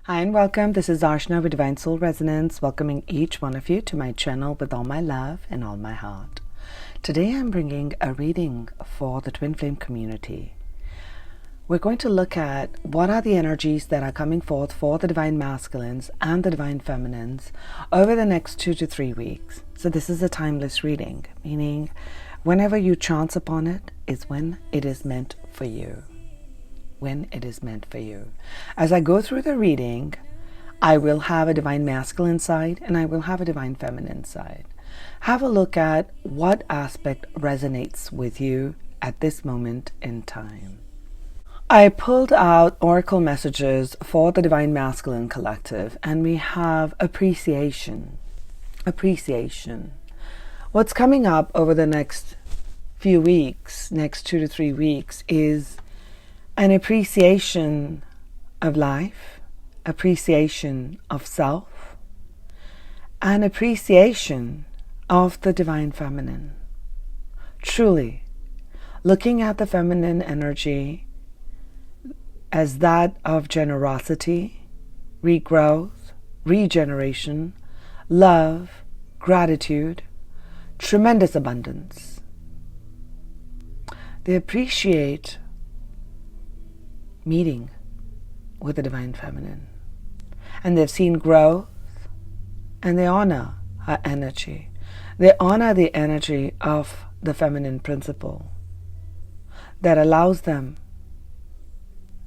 Hi and welcome. This is Arshna with Divine Soul Resonance, welcoming each one of you to my channel with all my love and all my heart. Today I'm bringing a reading for the Twin Flame community. We're going to look at what are the energies that are coming forth for the Divine Masculines and the Divine Feminines over the next 2 to 3 weeks. So this is a timeless reading, meaning whenever you chance upon it is when it is meant for you. When it is meant for you. As I go through the reading, I will have a Divine Masculine side and I will have a Divine Feminine side. Have a look at what aspect resonates with you at this moment in time. I pulled out Oracle messages for the Divine Masculine Collective, and we have appreciation. Appreciation. What's coming up over the next few weeks, next 2 to 3 weeks, is an appreciation of life, appreciation of self, and appreciation of the Divine Feminine. Truly, looking at the feminine energy as that of generosity, regrowth, regeneration, love, gratitude, tremendous abundance. They appreciate meeting with the Divine Feminine, and they've seen growth, and they honor her energy. They honor the energy of the feminine principle that allows them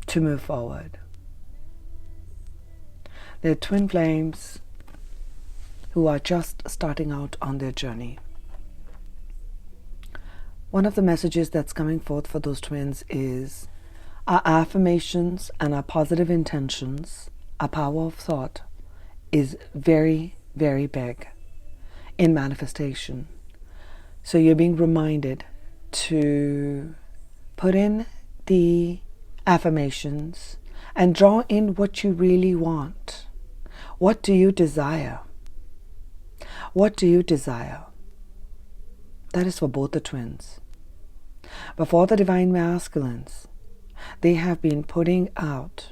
to move forward. They're twin flames who are just starting out on their journey. One of the messages that's coming forth for those twins is our affirmations and our positive intentions, our power of thought, is very, very big in manifestation. So you're being reminded to put in the affirmations and draw in what you really want. What do you desire? What do you desire? That is for both the twins. But for the Divine Masculines, they have been putting out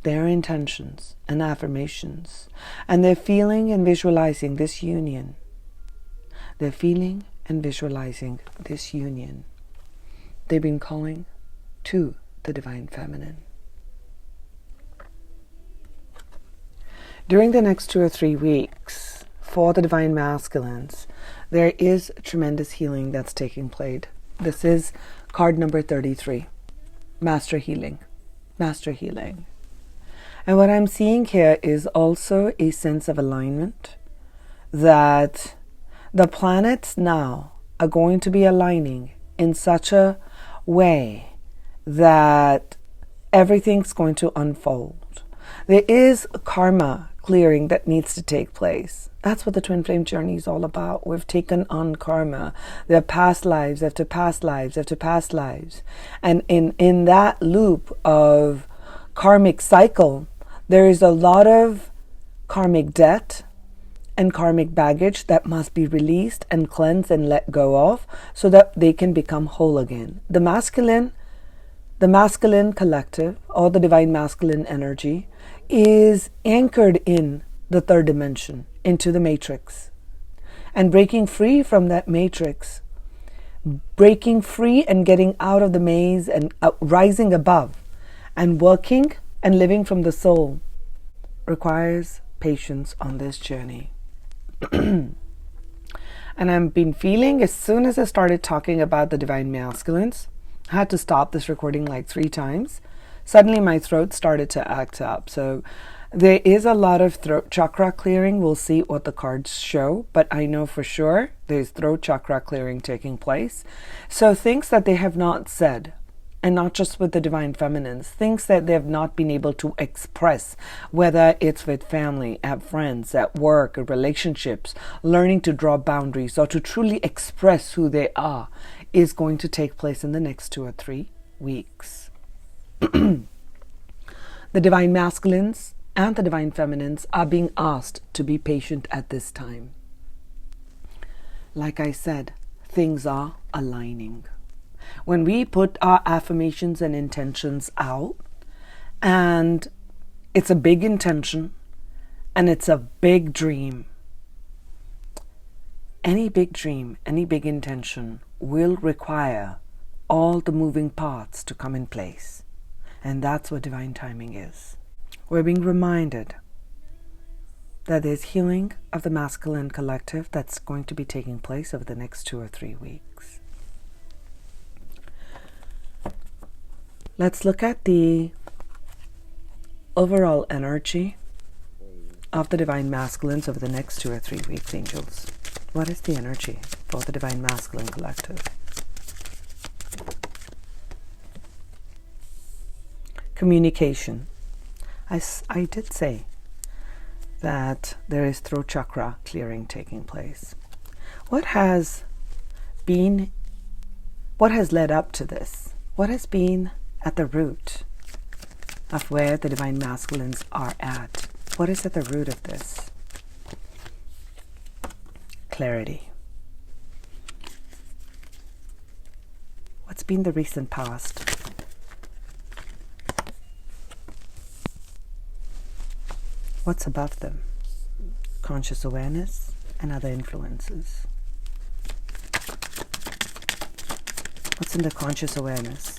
their intentions and affirmations, and they're feeling and visualizing this union. They're feeling and visualizing this union. They've been calling to the Divine Feminine. During the next 2 or 3 weeks, for the Divine Masculines, there is tremendous healing that's taking place. This is card number 33. Master healing. Master healing. And what I'm seeing here is also a sense of alignment, that the planets now are going to be aligning in such a way that everything's going to unfold. There is karma clearing that needs to take place. That's what the Twin Flame journey is all about. We've taken on karma. There are past lives after past lives after past lives. And in that loop of karmic cycle, there is a lot of karmic debt and karmic baggage that must be released and cleansed and let go of so that they can become whole again. The masculine collective, or the Divine Masculine energy, is anchored in the third dimension, into the matrix, and breaking free from that matrix, breaking free and getting out of the maze and rising above and working and living from the soul requires patience on this journey. And I've been feeling, as soon as I started talking about the Divine Masculines, I had to stop this recording like 3 times. Suddenly my throat started to act up. So there is a lot of throat chakra clearing. We'll see what the cards show, but I know for sure there's throat chakra clearing taking place. So things that they have not said, and not just with the Divine Feminines, things that they have not been able to express, whether it's with family, at friends, at work, or relationships, learning to draw boundaries or to truly express who they are, is going to take place in the next 2 or 3 weeks. The Divine Masculines and the Divine Feminines are being asked to be patient at this time. Like I said, things are aligning. When we put our affirmations and intentions out and It's a big intention and it's a big dream. Any big dream, any big intention will require all the moving parts to come in place. And that's what divine timing is. We're being reminded that there's healing of the masculine collective that's going to be taking place over the next 2 or 3 weeks. Let's look at the overall energy of the divine masculines over the next 2 or 3 weeks, angels. What is the energy for the divine masculine collective? Communication. I did say that there is throat chakra clearing taking place. What has led up to this? What has been at the root of where the divine masculines are at? What is at the root of this? Clarity. What's been the recent past? What's above them? Conscious awareness and other influences. What's in the conscious awareness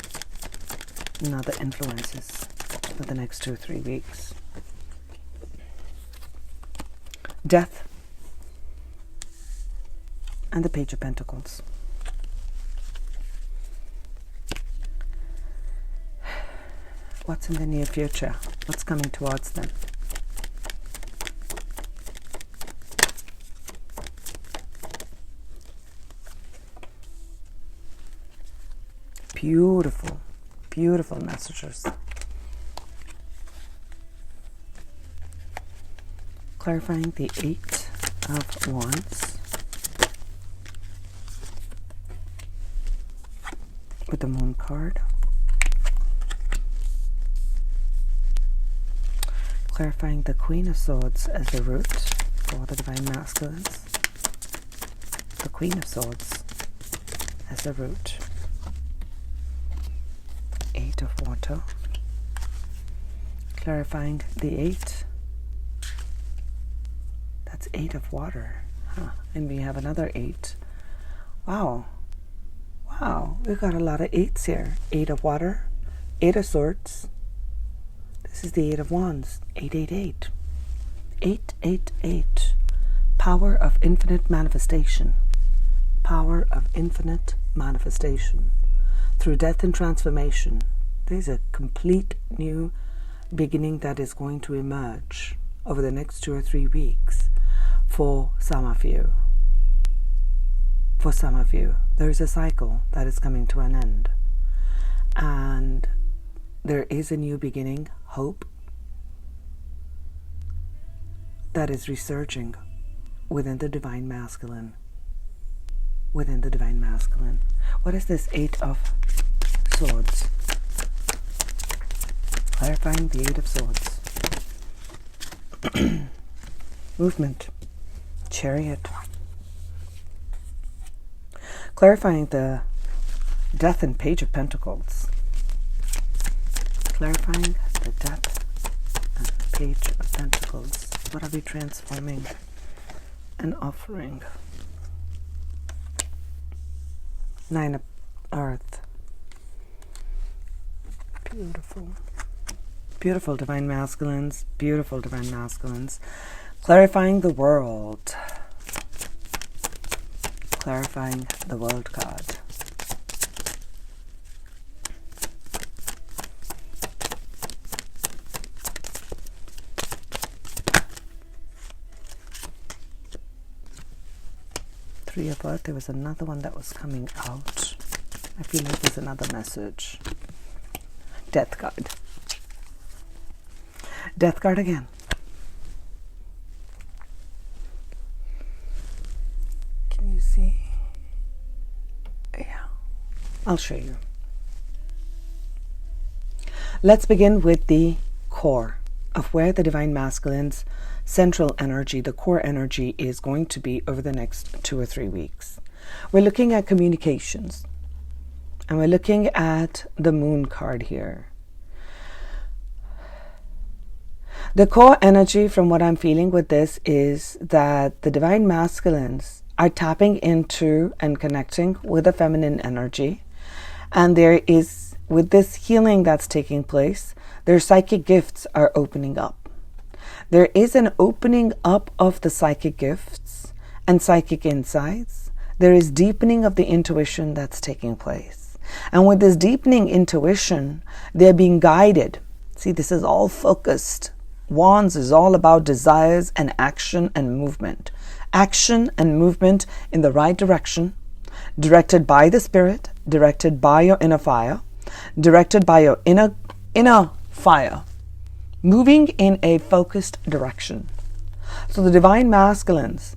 and other influences for the next 2 or 3 weeks? Death and the Page of Pentacles. What's in the near future? What's coming towards them? Beautiful, beautiful messages. Clarifying the 8 of Wands with the Moon card. Clarifying the Queen of Swords as the root for the divine masculines. The Queen of Swords as the root. 8 of Water. Clarifying the 8. That's 8 of Water. And we have another 8. Wow. Wow. We've got a lot of 8s here. 8 of Water. 8 of Swords. This is the 8 of Wands. 888. 888. Power of infinite manifestation. Power of infinite manifestation. Through death and transformation, there's a complete new beginning that is going to emerge over the next 2 or 3 weeks for some of you. For some of you, there is a cycle that is coming to an end. And there is a new beginning, hope, that is resurging within the divine masculine. Within the divine masculine. What is this 8 of Swords? Clarifying the 8 of Swords. Movement. Chariot. Clarifying the Death and Page of Pentacles. Clarifying the Death and Page of Pentacles. What are we transforming and offering? 9 of Earth. Beautiful. Beautiful divine masculines. Beautiful divine masculines. Clarifying the world. Clarifying the world card. Three of Earth. There was another one that was coming out. I feel like there's another message. Death card. Death card again. Can you see? Yeah. I'll show you. Let's begin with the core of where the divine masculine's central energy, the core energy, is going to be over the next 2 or 3 weeks. We're looking at communications. And we're looking at the Moon card here. The core energy from what I'm feeling with this is that the divine masculines are tapping into and connecting with the feminine energy. And there is, with this healing that's taking place, their psychic gifts are opening up. There is an opening up of the psychic gifts and psychic insights. There is deepening of the intuition that's taking place. And with this deepening intuition, they're being guided. See, this is all focused. Wands is all about desires and action and movement. Action and movement in the right direction, directed by the spirit, directed by your inner fire, directed by your inner fire, moving in a focused direction. So the divine masculines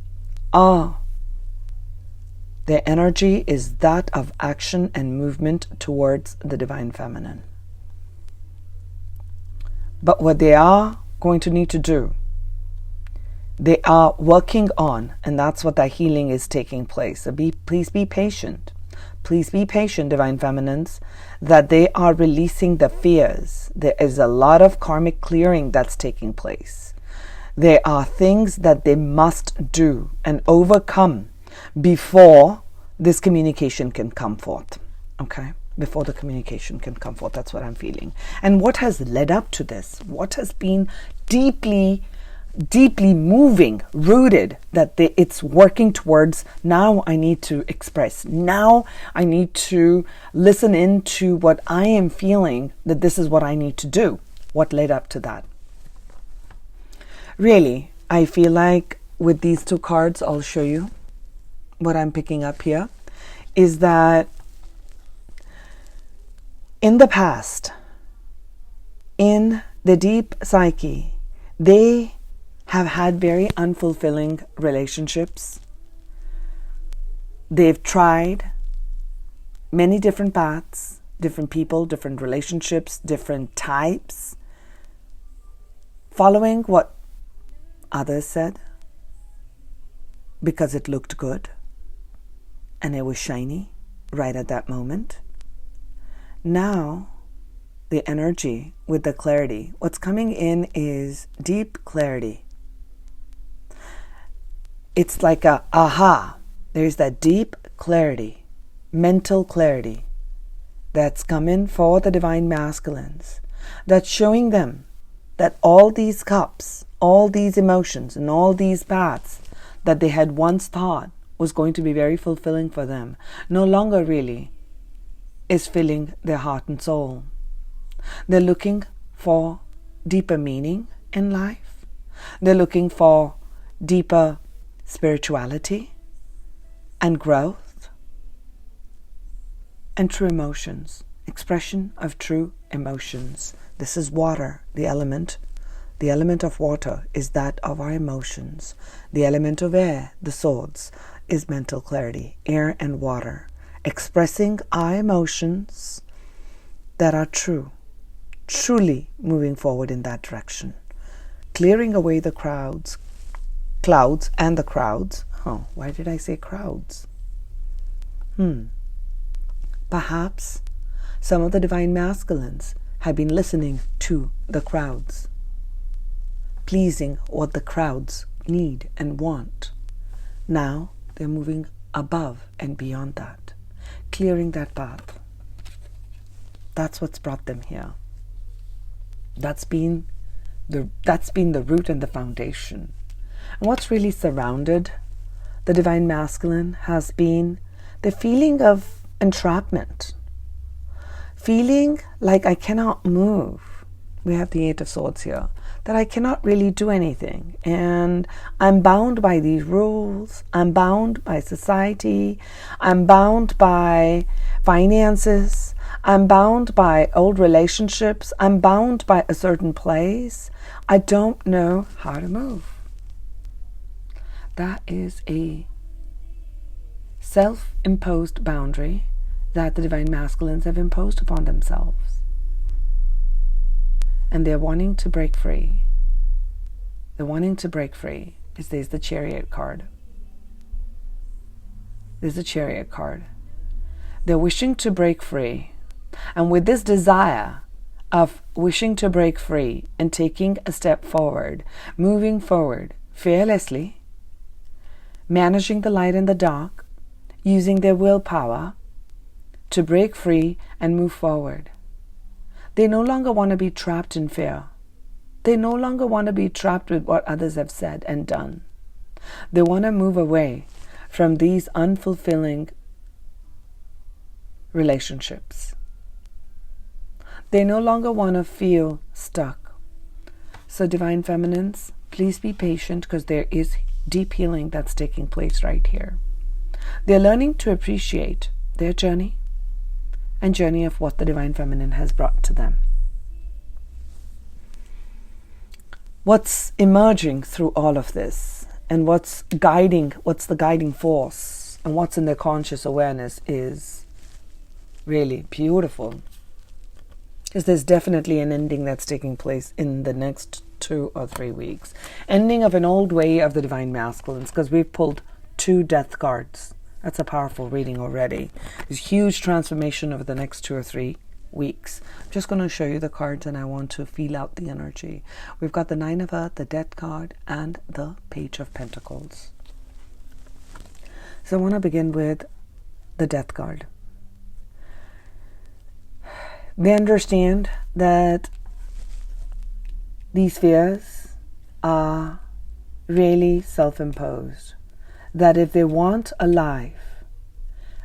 their energy is that of action and movement towards the divine feminine. But what they are going to need to do, they are working on, and that's what that healing is taking place. So please be patient. Please be patient, divine feminines, that they are releasing the fears. There is a lot of karmic clearing that's taking place. There are things that they must do and overcome before this communication can come forth. Okay? Before the communication can come forth. That's what I'm feeling. And what has led up to this? What has been deeply moving, rooted, that it's working towards, now I need to express. Now I need to listen into what I am feeling, that this is what I need to do. What led up to that? Really, I feel like with these two cards, I'll show you what I'm picking up here, is that in the past, in the deep psyche, they have had very unfulfilling relationships. They've tried many different paths, different people, different relationships, different types, following what others said because it looked good and it was shiny right at that moment. Now, the energy with the clarity, what's coming in is deep clarity. It's like a aha. There's that deep clarity, mental clarity that's coming for the divine masculines, that's showing them that all these cups, all these emotions, and all these paths that they had once thought was going to be very fulfilling for them, no longer really is filling their heart and soul. They're looking for deeper meaning in life. They're looking for deeper spirituality and growth and true emotions, expression of true emotions. This is water, the element. The element of water is that of our emotions. The element of air, the swords, is mental clarity, air and water, expressing our emotions that are true, truly moving forward in that direction, clearing away the clouds and the crowds. Oh, why did I say crowds? Perhaps some of the divine masculines have been listening to the crowds, pleasing what the crowds need and want. Now they're moving above and beyond that, clearing that path. That's what's brought them here. That's been the root and the foundation. And what's really surrounded the divine masculine has been the feeling of entrapment, feeling like I cannot move. We have the Eight of Swords here, that I cannot really do anything, and I'm bound by these rules, I'm bound by society, I'm bound by finances, I'm bound by old relationships, I'm bound by a certain place. I don't know how to move. That is a self-imposed boundary that the divine masculines have imposed upon themselves. And they're wanting to break free. They're wanting to break free. There's the Chariot card. There's the Chariot card. They're wishing to break free. And with this desire of wishing to break free and taking a step forward, moving forward fearlessly, managing the light and the dark, using their willpower to break free and move forward. They no longer want to be trapped in fear. They no longer want to be trapped with what others have said and done. They want to move away from these unfulfilling relationships. They no longer want to feel stuck. So Divine Feminines, please be patient, because there is deep healing that's taking place right here. They're learning to appreciate their journey and journey of what the Divine Feminine has brought to them. What's emerging through all of this and what's the guiding force and what's in their conscious awareness is really beautiful. Because there's definitely an ending that's taking place in the next 2 or 3 weeks. Ending of an old way of the Divine Masculines, because we've pulled 2 death cards. That's a powerful reading already. There's huge transformation over the next 2 or 3 weeks. I'm just going to show you the cards, and I want to feel out the energy. We've got the 9 of Earth, the Death card, and the Page of Pentacles. So I want to begin with the Death card. They understand that these fears are really self-imposed. That if they want a life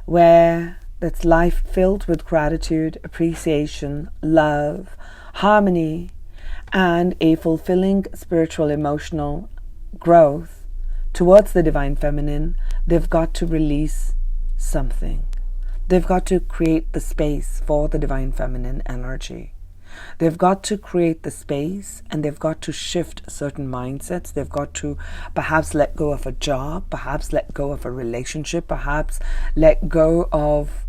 where that's life filled with gratitude, appreciation, love, harmony, and a fulfilling spiritual, emotional growth towards the Divine Feminine, they've got to release something. They've got to create the space for the Divine Feminine energy. They've got to create the space, and they've got to shift certain mindsets. They've got to perhaps let go of a job, perhaps let go of a relationship, perhaps let go of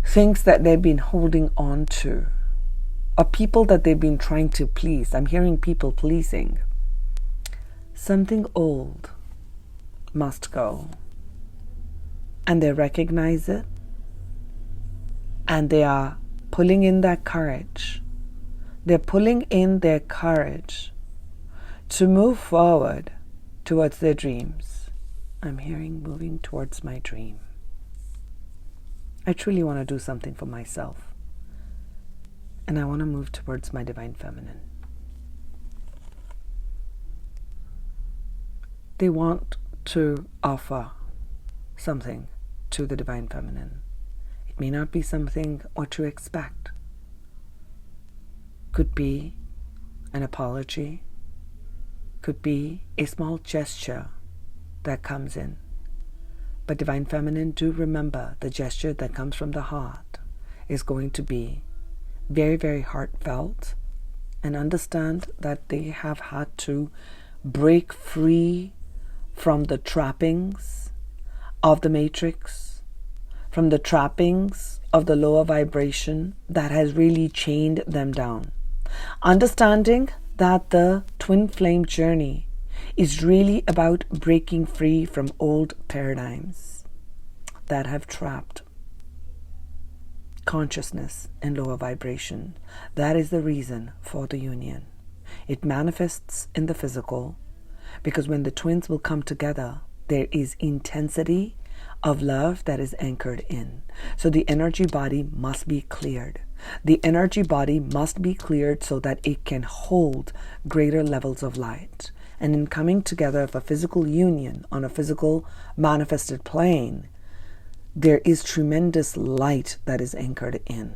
things that they've been holding on to, or people that they've been trying to please. I'm hearing people pleasing. Something old must go. And they recognize it. And they are pulling in that courage. They're pulling in their courage to move forward towards their dreams. I'm hearing moving towards my dream. I truly want to do something for myself. And I want to move towards my Divine Feminine. They want to offer something to the Divine Feminine. It may not be something what you expect. Could be an apology. Could be a small gesture that comes in. But Divine Feminine, do remember the gesture that comes from the heart is going to be very, very heartfelt, and understand that they have had to break free from the trappings of the matrix, from the trappings of the lower vibration that has really chained them down. Understanding that the twin flame journey is really about breaking free from old paradigms that have trapped consciousness and lower vibration. That is the reason for the union. It manifests in the physical, because when the twins will come together, there is intensity of love that is anchored in. So the energy body must be cleared. The energy body must be cleared so that it can hold greater levels of light. And in coming together of a physical union on a physical manifested plane, there is tremendous light that is anchored in.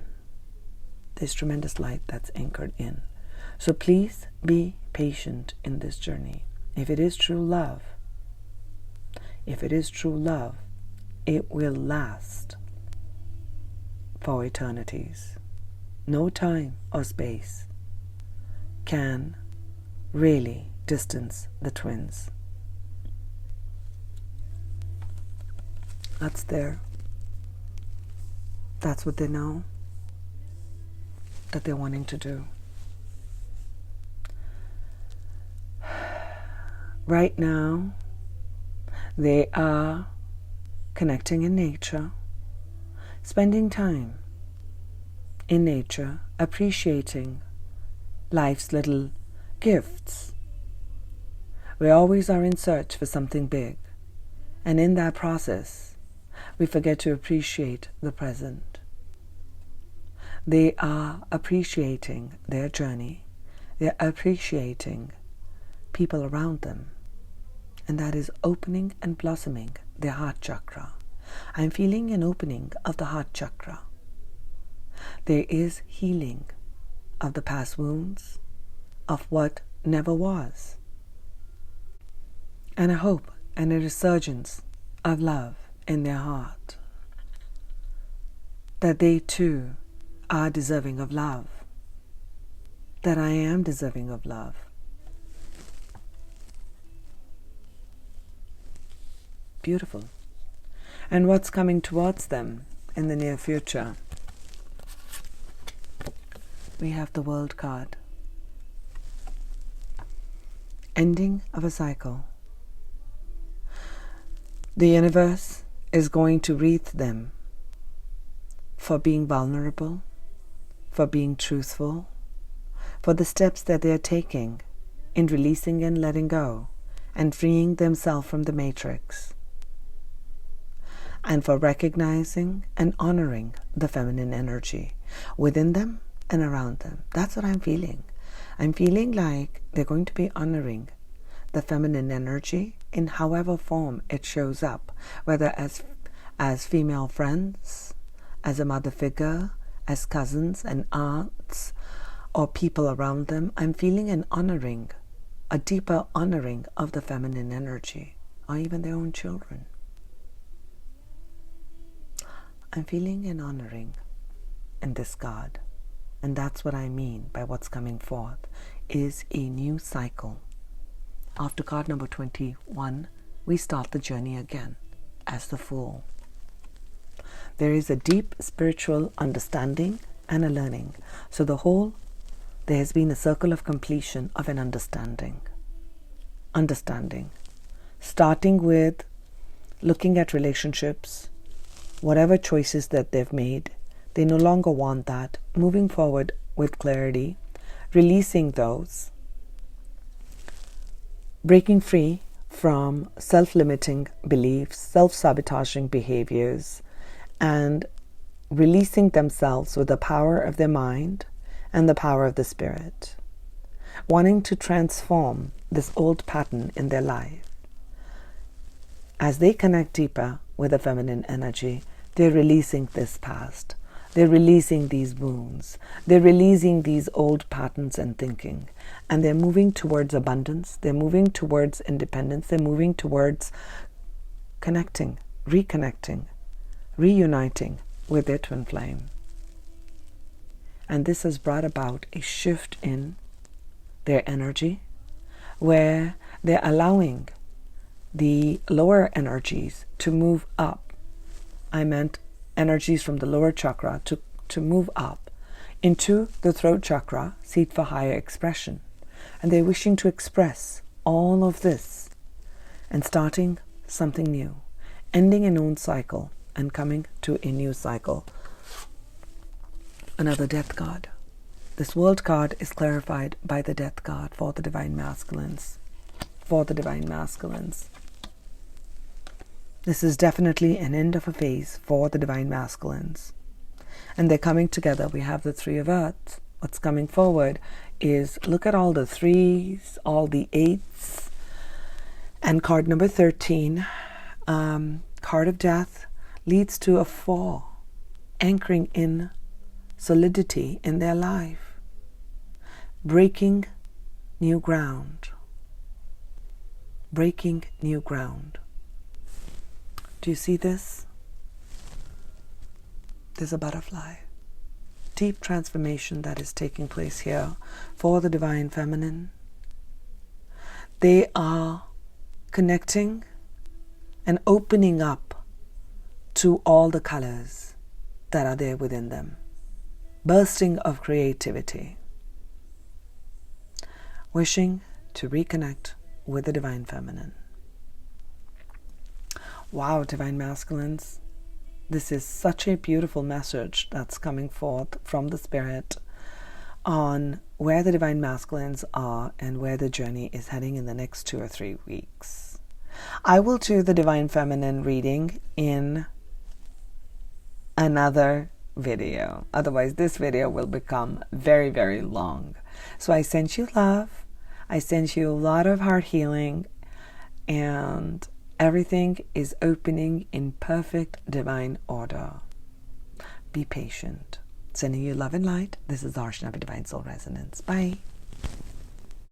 There's tremendous light that's anchored in. So please be patient in this journey. If it is true love, it will last for eternities. No time or space can really distance the twins. That's there. That's what they know that they're wanting to do. Right now, they are connecting in nature, spending time in nature, appreciating life's little gifts. We always are in search for something big, and in that process, we forget to appreciate the present. They are appreciating their journey. They're appreciating people around them, and that is opening and blossoming their heart chakra. I'm feeling an opening of the heart chakra. There is healing of the past wounds, of what never was, and a hope and a resurgence of love in their heart, that they too are deserving of love, that I am deserving of love. Beautiful. And what's coming towards them in the near future? We have the World card. Ending of a cycle. The universe is going to wreath them for being vulnerable, for being truthful, for the steps that they are taking in releasing and letting go and freeing themselves from the matrix, and for recognizing and honoring the feminine energy within them and around them. That's what I'm feeling. I'm feeling like they're going to be honoring the feminine energy in however form it shows up, whether as female friends, as a mother figure, as cousins and aunts, or people around them. I'm feeling an honoring, a deeper honoring of the feminine energy, or even their own children. I'm feeling an honoring in this card. And that's what I mean by what's coming forth is a new cycle. After card number 21, we start the journey again as the Fool. There is a deep spiritual understanding and a learning. So there has been a circle of completion of an understanding. Starting with looking at relationships, whatever choices that they've made, they no longer want that. Moving forward with clarity, releasing those, breaking free from self-limiting beliefs, self-sabotaging behaviors, and releasing themselves with the power of their mind and the power of the spirit, wanting to transform this old pattern in their life. As they connect deeper with the feminine energy, they're releasing this past. They're releasing these wounds. They're releasing these old patterns and thinking. And they're moving towards abundance. They're moving towards independence. They're moving towards connecting, reconnecting, reuniting with their twin flame. And this has brought about a shift in their energy, where they're allowing the lower energies to move up. I meant energies from the lower chakra to move up into the throat chakra, seat for higher expression. And they're wishing to express all of this and starting something new, ending an old cycle and coming to a new cycle. Another death card. This World card is clarified by the death card for the divine masculines. This is definitely an end of a phase for the divine masculines. And they're coming together. We have the Three of Earths. What's coming forward is, look at all the threes, all the eights, and card number 13, card of death, leads to a 4, anchoring in solidity in their life, breaking new ground. Breaking new ground. Do you see this? There's a butterfly. Deep transformation that is taking place here for the divine feminine. They are connecting and opening up to all the colors that are there within them. Bursting of creativity. Wishing to reconnect with the divine feminine. Wow, divine masculines, This is such a beautiful message that's coming forth from the Spirit on where the Divine Masculines are and where the journey is heading in the next 2 or 3 weeks. I will do the Divine Feminine reading in another video. Otherwise, this video will become very, very long. So I send you love. I send you a lot of heart healing, and everything is opening in perfect divine order. Be patient. Sending you love and light. This is Darshana with Divine Soul Resonance. Bye.